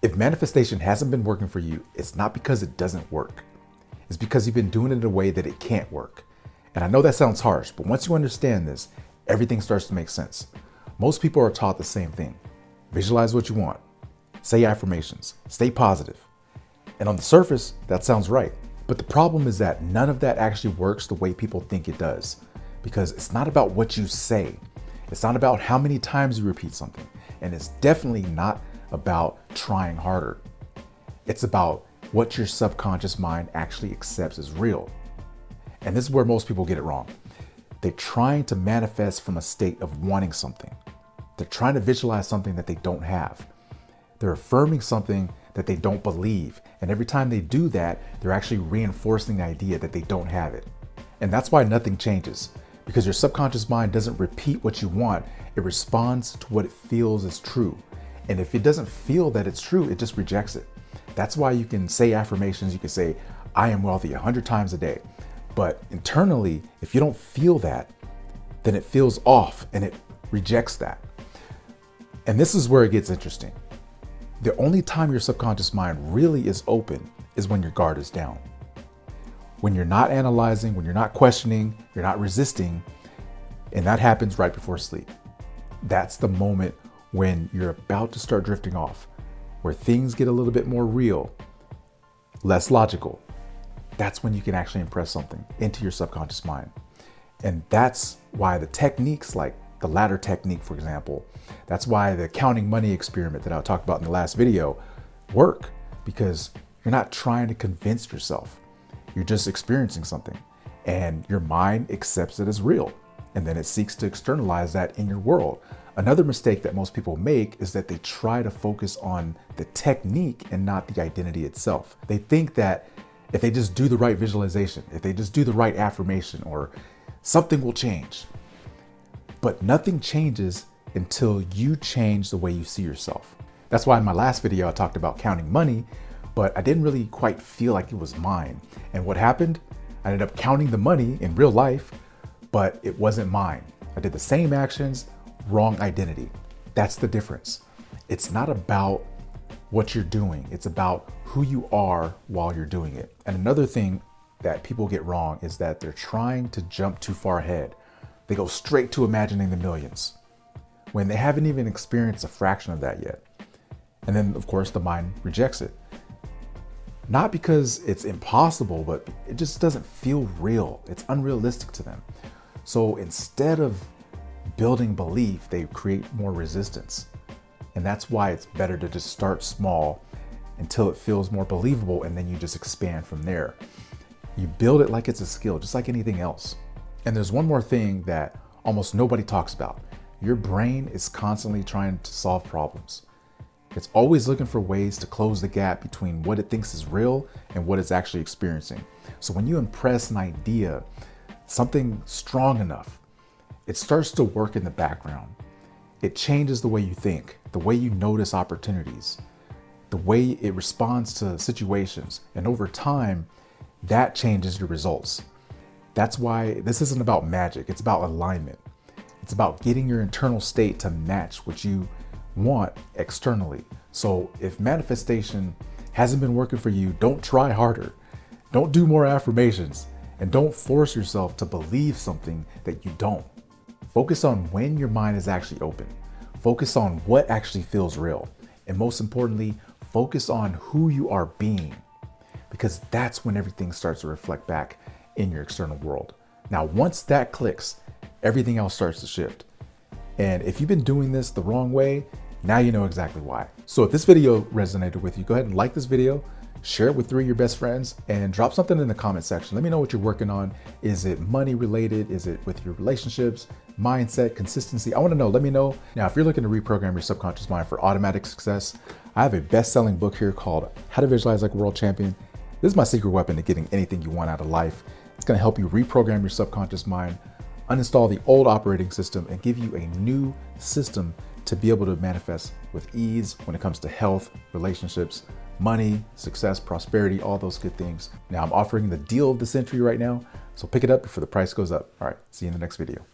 If manifestation hasn't been working for you, it's not because it doesn't work. It's because you've been doing it in a way that it can't work. And I know that sounds harsh, but once you understand this, everything starts to make sense. Most people are taught the same thing. Visualize what you want. Say affirmations. Stay positive. And on the surface, that sounds right. But the problem is that none of that actually works the way people think it does. Because it's not about what you say. It's not about how many times you repeat something. And it's definitely not about trying harder. It's about what your subconscious mind actually accepts as real. And this is where most people get it wrong. They're trying to manifest from a state of wanting something. They're trying to visualize something that they don't have. They're affirming something that they don't believe. And every time they do that, they're actually reinforcing the idea that they don't have it. And that's why nothing changes. Because your subconscious mind doesn't repeat what you want. It responds to what it feels is true. And if it doesn't feel that it's true, it just rejects it. That's why you can say affirmations. You can say, I am wealthy 100 times a day. But internally, if you don't feel that, then it feels off and it rejects that. And this is where it gets interesting. The only time your subconscious mind really is open is when your guard is down. When you're not analyzing, when you're not questioning, you're not resisting, and that happens right before sleep. That's the moment when you're about to start drifting off, where things get a little bit more real, less logical. That's when you can actually impress something into your subconscious mind. And that's why the techniques like the ladder technique, for example, that's why the counting money experiment that I talked about in the last video work, because you're not trying to convince yourself. You're just experiencing something and your mind accepts it as real. And then it seeks to externalize that in your world. Another mistake that most people make is that they try to focus on the technique and not the identity itself. They think that if they just do the right visualization, if they just do the right affirmation, or something will change. But nothing changes until you change the way you see yourself. That's why in my last video, I talked about counting money, but I didn't really quite feel like it was mine. And what happened? I ended up counting the money in real life, but it wasn't mine. I did the same actions, wrong identity. That's the difference. It's not about what you're doing. It's about who you are while you're doing it. And another thing that people get wrong is that they're trying to jump too far ahead. They go straight to imagining the millions when they haven't even experienced a fraction of that yet. And then of course the mind rejects it. Not because it's impossible, but it just doesn't feel real. It's unrealistic to them. So instead of building belief, they create more resistance. And that's why it's better to just start small until it feels more believable, and then you just expand from there. You build it like it's a skill, just like anything else. And there's one more thing that almost nobody talks about. Your brain is constantly trying to solve problems. It's always looking for ways to close the gap between what it thinks is real and what it's actually experiencing. So when you impress an idea, something strong enough, it starts to work in the background. It changes the way you think, the way you notice opportunities, the way it responds to situations. And over time, that changes your results. That's why this isn't about magic. It's about alignment. It's about getting your internal state to match what you want externally. So if manifestation hasn't been working for you, don't try harder. Don't do more affirmations, and don't force yourself to believe something that you don't. Focus on when your mind is actually open. Focus on what actually feels real. And most importantly, focus on who you are being, because that's when everything starts to reflect back in your external world. Now, once that clicks, everything else starts to shift. And if you've been doing this the wrong way, now you know exactly why. So if this video resonated with you, go ahead and like this video, share it with 3 of your best friends, and drop something in the comment section. Let me know what you're working on. Is it money related? Is it with your relationships, mindset, consistency? I want to know. Let me know. Now, if you're looking to reprogram your subconscious mind for automatic success, I have a best-selling book here called How to Visualize Like a World Champion. This is my secret weapon to getting anything you want out of life. It's going to help you reprogram your subconscious mind, uninstall the old operating system, and give you a new system to be able to manifest with ease when it comes to health, relationships, money, success, prosperity, all those good things. Now I'm offering the deal of the century right now, so pick it up before the price goes up. All right, see you in the next video.